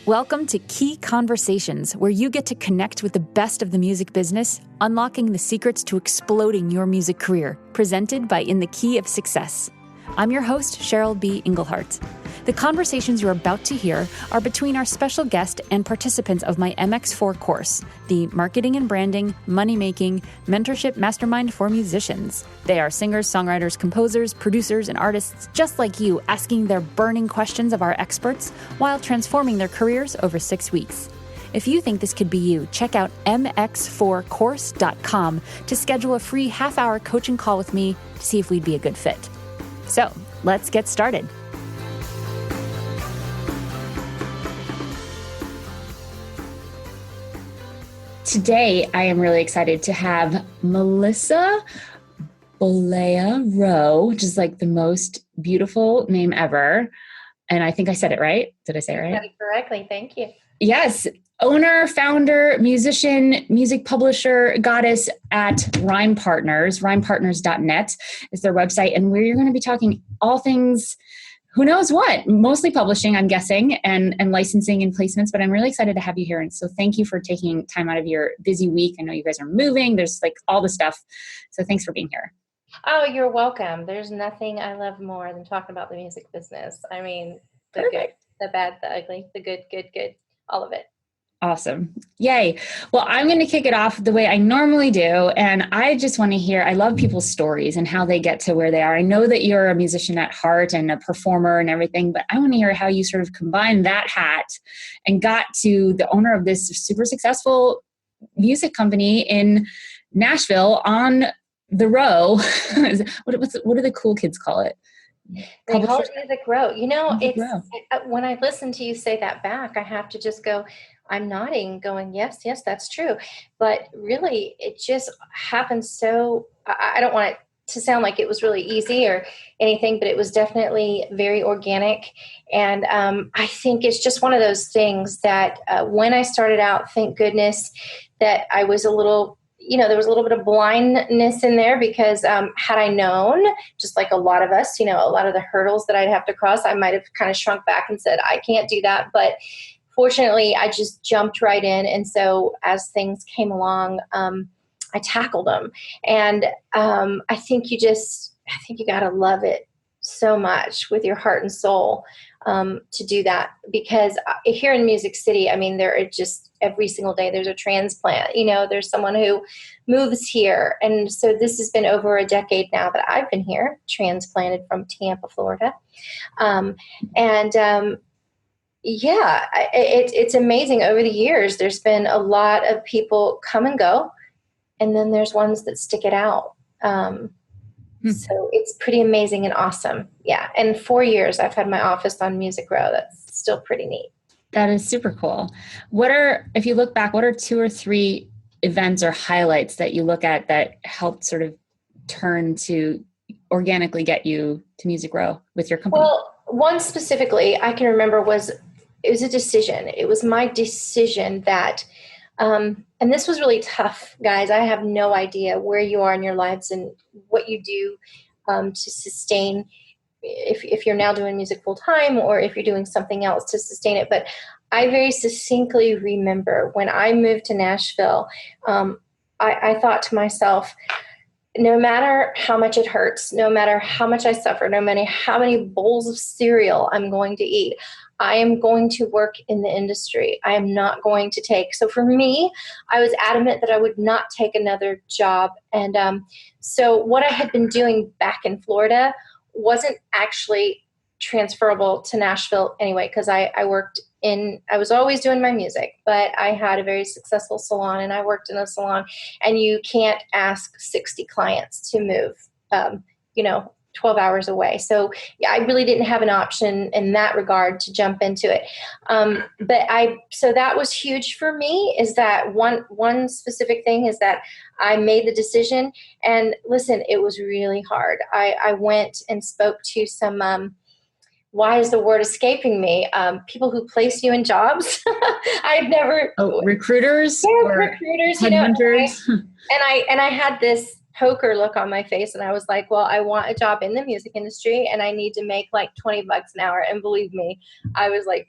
Welcome to Key Conversations, where you get to connect with the best of the music business, unlocking the secrets to exploding your music career, presented by In the Key of Success. I'm your host, Cheryl B. Engelhardt. The conversations you're about to hear are between our special guest and participants of my MX4 course, the Marketing and Branding, Money-Making, Mentorship Mastermind for Musicians. They are singers, songwriters, composers, producers, and artists just like you, asking their burning questions of our experts while transforming their careers over 6 weeks. If you think this could be you, check out mx4course.com to schedule a free half-hour coaching call with me to see if we'd be a good fit. So, let's get started. Today, I am really excited to have Melissa Bollea Rowe, which is like the most beautiful name ever. And I think I said it right. Did I say it right? You said it correctly. Thank you. Yes. Owner, founder, musician, music publisher, goddess at Rhyme Partners. Rhymepartners.net is their website. And where you're going to be talking all things, who knows what, mostly publishing, I'm guessing, and licensing and placements. But I'm really excited to have you here. And so thank you for taking time out of your busy week. I know you guys are moving. There's like all the stuff. So thanks for being here. Oh, you're welcome. There's nothing I love more than talking about the music business. I mean, the good, the bad, the ugly, the good, all of it. Awesome. Yay. Well, I'm going to kick it off the way I normally do. And I just want to hear, I love people's stories and how they get to where they are. I know that you're a musician at heart and a performer and everything, but I want to hear how you sort of combined that hat and got to the owner of this super successful music company in Nashville on the Row. What do the cool kids call it? They call it Music Row. You know, when I listen to you say that back, I have to just go, I'm nodding, going, yes, that's true. But really, it just happened so, I don't want it to sound like it was really easy or anything, but it was definitely very organic. And I think it's just one of those things that when I started out, thank goodness that I was a little, there was a little bit of blindness in there because had I known, just like a lot of us, a lot of the hurdles that I'd have to cross, I might have kind of shrunk back and said, I can't do that. But fortunately, I just jumped right in. And so as things came along, I tackled them. And I think you got to love it so much with your heart and soul to do that. Because here in Music City, I mean, there are just every single day there's a transplant. There's someone who moves here. And so this has been over a decade now that I've been here, transplanted from Tampa, Florida. It's amazing. Over the years, there's been a lot of people come and go, and then there's ones that stick it out. So it's pretty amazing and awesome. Yeah. And 4 years I've had my office on Music Row. That's still pretty neat. That is super cool. If you look back, what are 2 or 3 events or highlights that you look at that helped sort of turn to organically get you to Music Row with your company? Well, one specifically I can remember was a decision. It was my decision that, and this was really tough, guys. I have no idea where you are in your lives and what you do to sustain, if you're now doing music full time or if you're doing something else to sustain it. But I very succinctly remember when I moved to Nashville, I thought to myself, no matter how much it hurts, no matter how much I suffer, no matter how many bowls of cereal I'm going to eat, I am going to work in the industry. I am not going to take. So for me, I was adamant that I would not take another job. And so what I had been doing back in Florida wasn't actually transferable to Nashville anyway, because I was always doing my music, but I had a very successful salon and I worked in a salon, and you can't ask 60 clients to move, 12 hours away. So yeah, I really didn't have an option in that regard to jump into it. So that was huge for me, is that one specific thing is that I made the decision. And listen, it was really hard. I went and spoke to some, why is the word escaping me? People who place you in jobs. I've never. Recruiters? Yeah, recruiters, headhunters. And I had this poker look on my face, and I was like, well, I want a job in the music industry and I need to make like $20 an hour. And believe me, I was like,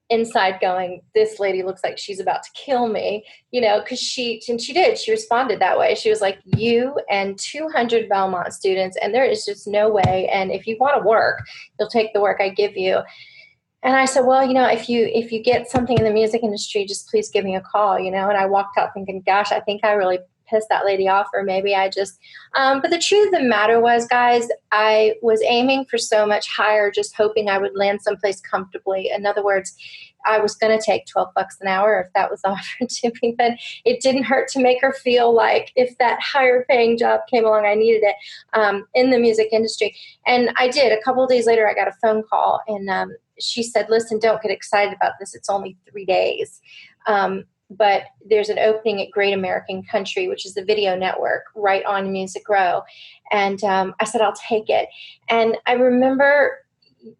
inside going, this lady looks like she's about to kill me, because she did. She responded that way. She was like, you and 200 Belmont students, and there is just no way. And if you want to work, you'll take the work I give you. And I said, well, if you get something in the music industry, just please give me a call, and I walked out thinking, gosh, I think I really pissed that lady off, or maybe I just, but the truth of the matter was, guys, I was aiming for so much higher, just hoping I would land someplace comfortably. In other words, I was going to take $12 an hour if that was offered to me, but it didn't hurt to make her feel like if that higher paying job came along, I needed it in the music industry. And I did. A couple of days later, I got a phone call, and she said, listen, don't get excited about this. It's only 3 days. But there's an opening at Great American Country, which is the video network right on Music Row. And I said, I'll take it. And I remember,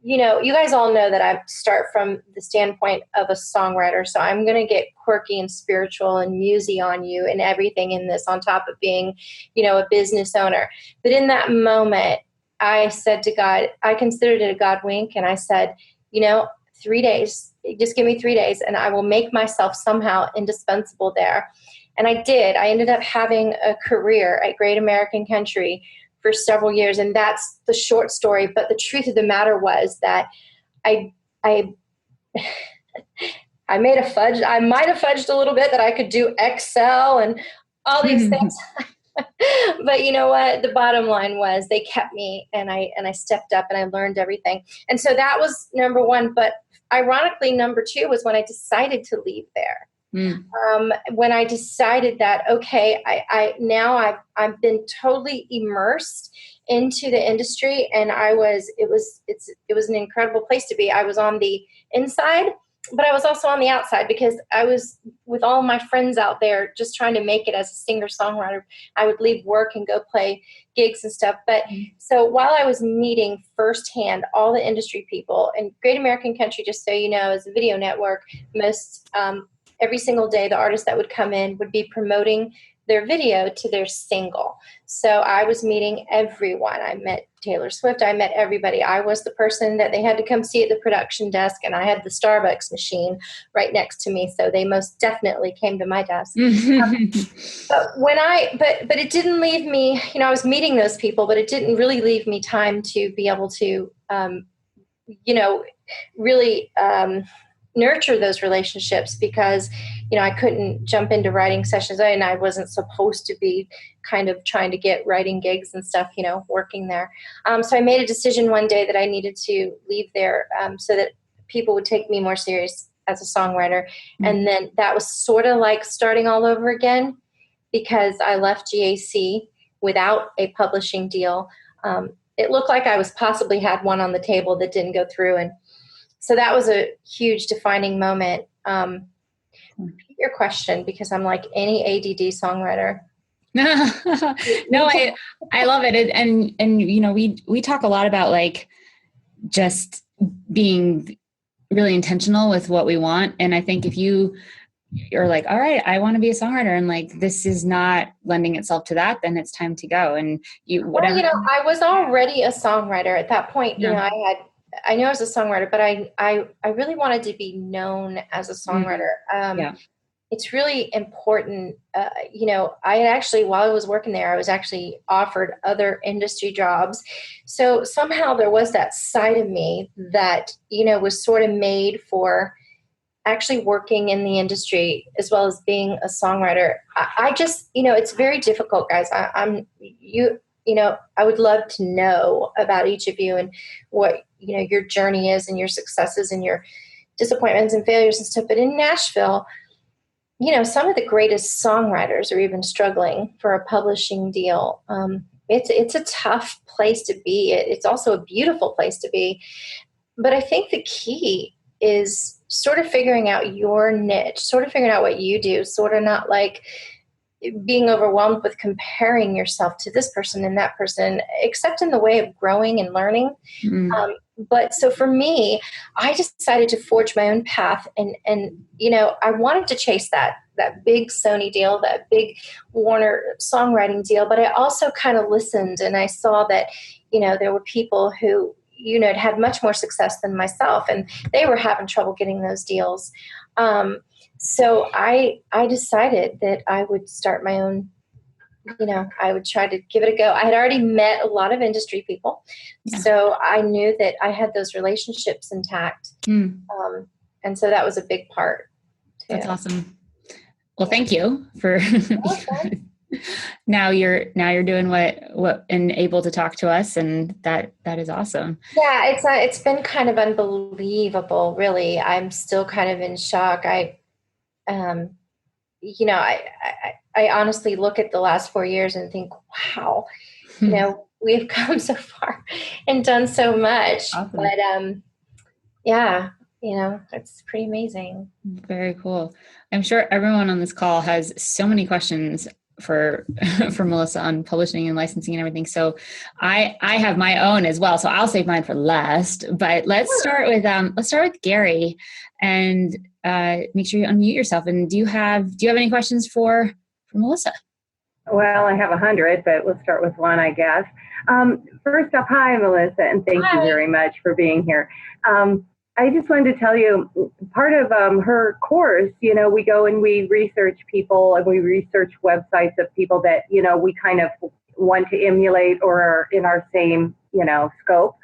you guys all know that I start from the standpoint of a songwriter. So I'm going to get quirky and spiritual and musy on you and everything in this on top of being, a business owner. But in that moment, I said to God, I considered it a God wink. And I said, 3 days, just give me 3 days and I will make myself somehow indispensable there. And I did. I ended up having a career at Great American Country for several years. And that's the short story. But the truth of the matter was that I made a fudge. I might have fudged a little bit that I could do Excel and all these things. But you know what? The bottom line was they kept me, and I stepped up and I learned everything. And so that was number one. But ironically, number two was when I decided to leave there. When I decided that, okay, I've been totally immersed into the industry, and it was an incredible place to be. I was on the inside, but I was also on the outside because I was with all my friends out there just trying to make it as a singer-songwriter. I would leave work and go play gigs and stuff. But so while I was meeting firsthand all the industry people, and Great American Country, just so you know, is a video network, every single day the artists that would come in would be promoting their video to their single. So I was meeting everyone. I met Taylor Swift. I met everybody. I was the person that they had to come see at the production desk, and I had the Starbucks machine right next to me. So they most definitely came to my desk. But it didn't leave me, I was meeting those people, but it didn't really leave me time to be able to, really nurture those relationships because, I couldn't jump into writing sessions, and I wasn't supposed to be kind of trying to get writing gigs and stuff, working there. So I made a decision one day that I needed to leave there so that people would take me more serious as a songwriter. And then that was sort of like starting all over again because I left GAC without a publishing deal. It looked like I was possibly had one on the table that didn't go through. And so that was a huge defining moment. Repeat your question because I'm like any ADD songwriter. No, I love it. And we talk a lot about like just being really intentional with what we want. And I think if you're like, all right, I want to be a songwriter and like, this is not lending itself to that, then it's time to go. And whatever. Well, I was already a songwriter at that point. Yeah. I know I was a songwriter, but I really wanted to be known as a songwriter. It's really important. I actually, while I was working there, I was actually offered other industry jobs. So somehow there was that side of me that, was sort of made for actually working in the industry as well as being a songwriter. I just, it's very difficult, guys. I would love to know about each of you and what, your journey is and your successes and your disappointments and failures and stuff. But in Nashville, some of the greatest songwriters are even struggling for a publishing deal. It's a tough place to be. It's also a beautiful place to be. But I think the key is sort of figuring out your niche, sort of figuring out what you do, sort of not like being overwhelmed with comparing yourself to this person and that person, except in the way of growing and learning. But so for me, I decided to forge my own path and I wanted to chase that big Sony deal, that big Warner songwriting deal. But I also kind of listened and I saw that, there were people who, had much more success than myself, and they were having trouble getting those deals. So I decided that I would start my own, I would try to give it a go. I had already met a lot of industry people. Yeah. So I knew that I had those relationships intact. And so that was a big part too. That's awesome. Well, thank you for now you're doing what and able to talk to us, and that is awesome. Yeah, it's been kind of unbelievable, really. I'm still kind of in shock. I honestly look at the last 4 years and think, wow, we've come so far and done so much. Awesome. But it's pretty amazing. Very cool. I'm sure everyone on this call has so many questions for Melissa on publishing and licensing and everything. So I have my own as well. So I'll save mine for last. But let's start with Gary, and make sure you unmute yourself. And do you have any questions for Melissa? Well, I have 100, but we'll start with one, I guess. First up, hi, Melissa, and thank you very much for being here. I just wanted to tell you, part of her course, we go and we research people, and we research websites of people that, we kind of want to emulate or are in our same, scope.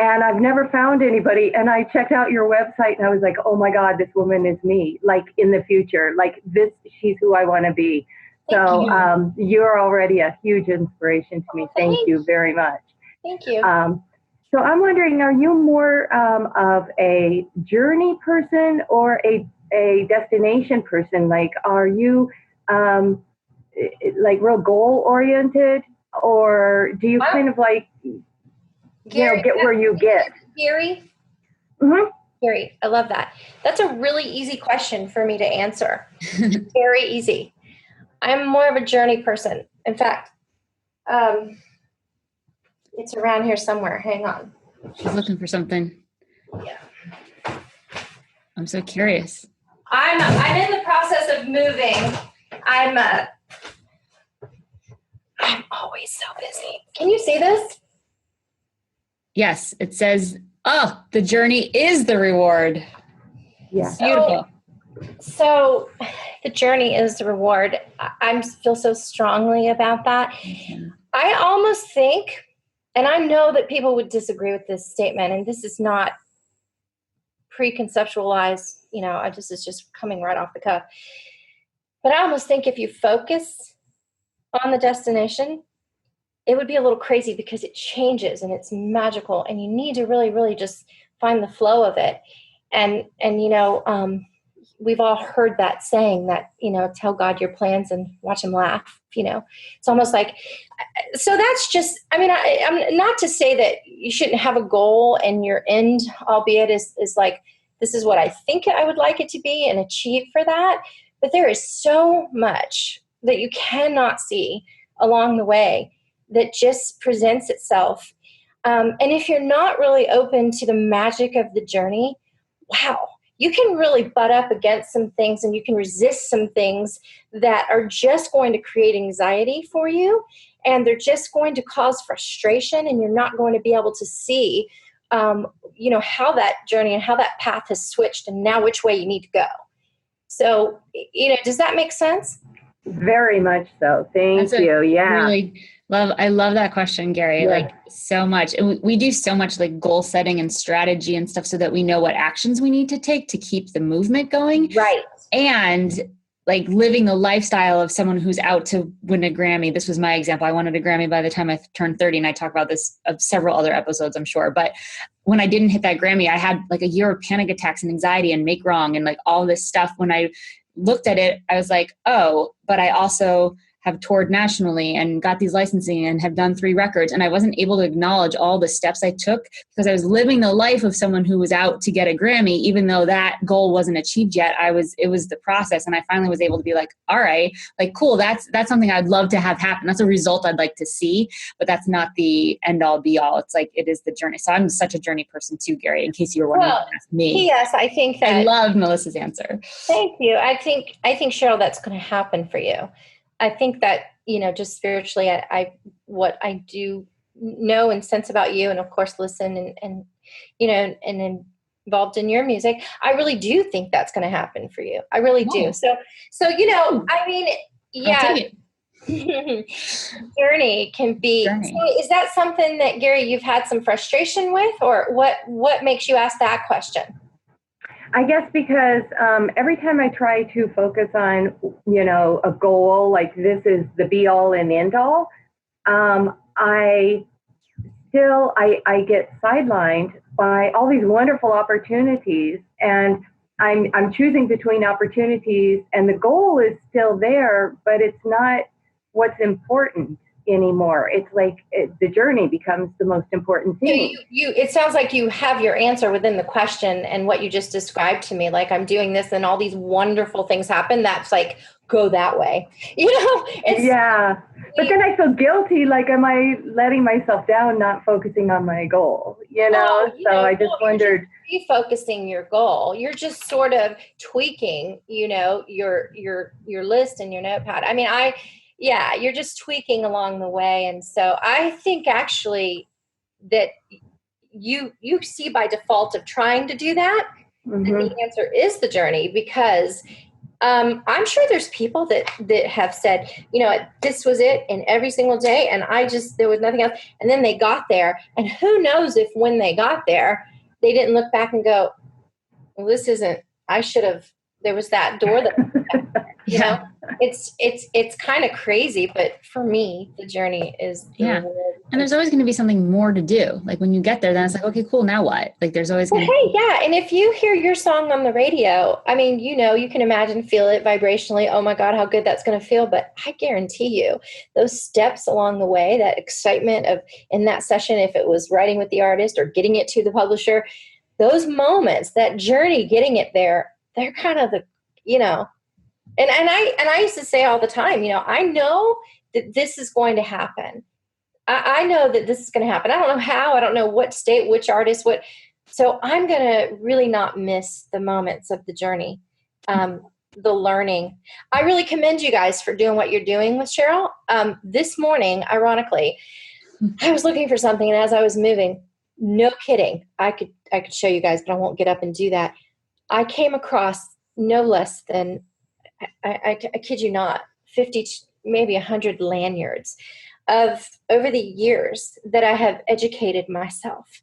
And I've never found anybody. And I checked out your website and I was like, oh my God, this woman is me, like in the future, like this, she's who I want to be. So you're already a huge inspiration to me. Thank you very much. Thank you. So I'm wondering, are you more of a journey person or a destination person? Like, are you like real goal oriented, or do you kind of like, Gary, get where you get? Gary? Mm-hmm. Gary, I love that. That's a really easy question for me to answer. Very easy. I'm more of a journey person. In fact, it's around here somewhere. Hang on. She's looking for something. Yeah. I'm so curious. I'm in the process of moving. I'm always so busy. Can you see this? Yes, it says, the journey is the reward. Yeah. Beautiful. So the journey is the reward. I feel so strongly about that. Mm-hmm. I almost think, and I know that people would disagree with this statement, and this is not pre-conceptualized, this is just coming right off the cuff. But I almost think if you focus on the destination, it would be a little crazy because it changes and it's magical, and you need to really, really just find the flow of it. And we've all heard that saying that, tell God your plans and watch him laugh, it's almost like, so that's just, I'm not to say that you shouldn't have a goal and your end, albeit is like, this is what I think I would like it to be and achieve for that. But there is so much that you cannot see along the way that just presents itself. And if you're not really open to the magic of the journey, wow, you can really butt up against some things, and you can resist some things that are just going to create anxiety for you, and they're just going to cause frustration, and you're not going to be able to see, how that journey and how that path has switched and now which way you need to go. So, does that make sense? Very much so. Thank you. Yeah. I love that question, Gary, like so much. And we do so much like goal setting and strategy and stuff so that we know what actions we need to take to keep the movement going. Right. And like living the lifestyle of someone who's out to win a Grammy. This was my example. I wanted a Grammy by the time I turned 30, and I talk about this of several other episodes, I'm sure. But when I didn't hit that Grammy, I had like a year of panic attacks and anxiety and make wrong and like all this stuff. When I looked at it, I was like, but I also have toured nationally and got these licensing and have done 3 records. And I wasn't able to acknowledge all the steps I took because I was living the life of someone who was out to get a Grammy, even though that goal wasn't achieved yet. It was the process. And I finally was able to be like, all right, like, cool. That's something I'd love to have happen. That's a result I'd like to see, but that's not the end all be all. It's like, it is the journey. So I'm such a journey person too, Gary, in case you were wondering to ask me. Yes, I think that. I love Melissa's answer. Thank you. I think Cheryl, that's going to happen for you. I think that, just spiritually, what I do know and sense about you, and of course listen and you know, and involved in your music, I really do think that's going to happen for you. I really do. So you know, I mean, yeah. Journey can be. So is that something that, Gary, you've had some frustration with, or what makes you ask that question? I guess because every time I try to focus on, you know, a goal, like this is the be all and end all, I get sidelined by all these wonderful opportunities, and I'm choosing between opportunities, and the goal is still there, but it's not what's important anymore. It's like the journey becomes the most important thing. So it sounds like you have your answer within the question and what you just described to me. Like, I'm doing this and all these wonderful things happen. That's like, go that way. You know? Yeah. But then I feel guilty. Like, am I letting myself down, not focusing on my goal? You know? I just wondered. Refocusing your goal. You're just sort of tweaking, you know, your list and your notepad. I mean, you're just tweaking along the way. And so I think actually that you see by default of trying to do that, and the answer is the journey, because I'm sure there's people that have said, you know, this was it in every single day, and there was nothing else. And then they got there, and who knows if when they got there, they didn't look back and go, well, this isn't, there was that door that, you know, it's kind of crazy, but for me, the journey is. And there's always going to be something more to do. Like when you get there, then it's like, okay, cool. Now what? Like there's always going to be. Yeah. And if you hear your song on the radio, I mean, you know, you can imagine, feel it vibrationally. Oh my God, how good that's going to feel. But I guarantee you those steps along the way, that excitement of in that session, if it was writing with the artist or getting it to the publisher, those moments, that journey, getting it there, they're kind of the, you know, and I used to say all the time, you know, I know that this is going to happen. I know that this is going to happen. I don't know how, I don't know what state, which artist, so I'm going to really not miss the moments of the journey, the learning. I really commend you guys for doing what you're doing with Cheryl. This morning, ironically, I was looking for something, and as I was moving, no kidding, I could show you guys, but I won't get up and do that. I came across no less than, I kid you not, 50, maybe 100 lanyards of over the years that I have educated myself.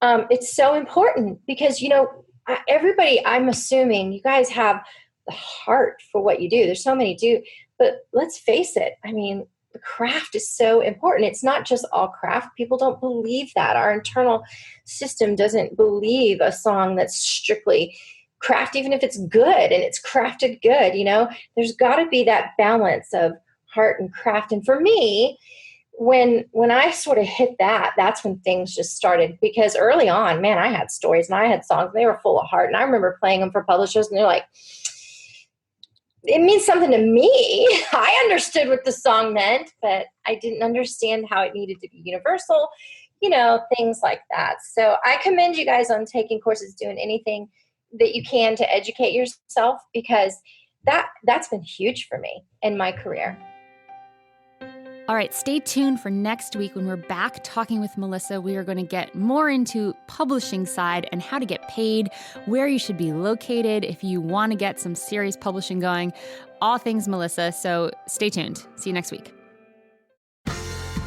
It's so important because, you know, everybody, I'm assuming you guys have the heart for what you do. There's so many do, but let's face it. I mean, the craft is so important. It's not just all craft. People don't believe that. Our internal system doesn't believe a song that's strictly craft, even if it's good and it's crafted good. You know, there's got to be that balance of heart and craft. And for me, when I sort of hit that, that's when things just started, because early on, man, I had stories and I had songs, they were full of heart. And I remember playing them for publishers and they're like, it means something to me. I understood what the song meant, but I didn't understand how it needed to be universal, you know, things like that. So I commend you guys on taking courses, doing anything that you can to educate yourself, because that's been huge for me in my career. All right, stay tuned for next week when we're back talking with Melissa. We are going to get more into publishing side and how to get paid, where you should be located if you want to get some serious publishing going, all things Melissa. So stay tuned. See you next week.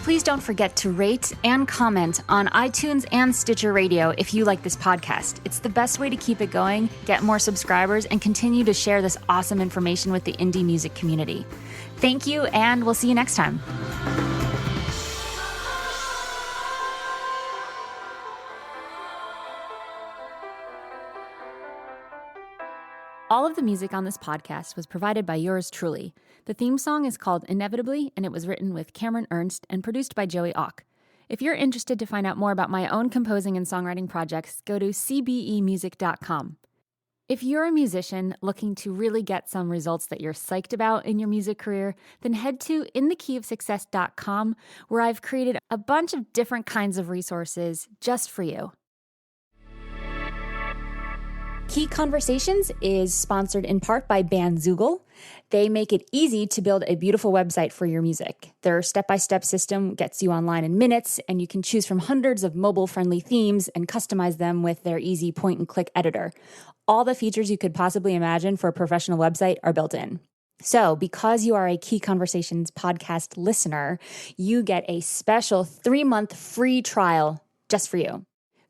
Please don't forget to rate and comment on iTunes and Stitcher Radio if you like this podcast. It's the best way to keep it going, get more subscribers, and continue to share this awesome information with the indie music community. Thank you, and we'll see you next time. All of the music on this podcast was provided by yours truly. The theme song is called Inevitably, and it was written with Cameron Ernst and produced by Joey Auck. If you're interested to find out more about my own composing and songwriting projects, go to cbemusic.com. If you're a musician looking to really get some results that you're psyched about in your music career, then head to inthekeyofsuccess.com, where I've created a bunch of different kinds of resources just for you. Key Conversations is sponsored in part by Bandzoogle. They make it easy to build a beautiful website for your music. Their step-by-step system gets you online in minutes, and you can choose from hundreds of mobile-friendly themes and customize them with their easy point-and-click editor. All the features you could possibly imagine for a professional website are built in. So, because you are a Key Conversations podcast listener, you get a special 3-month free trial just for you.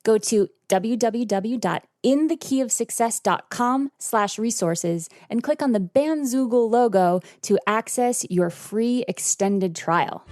Go to www.inthekeyofsuccess.com/resources and click on the Bandzoogle logo to access your free extended trial.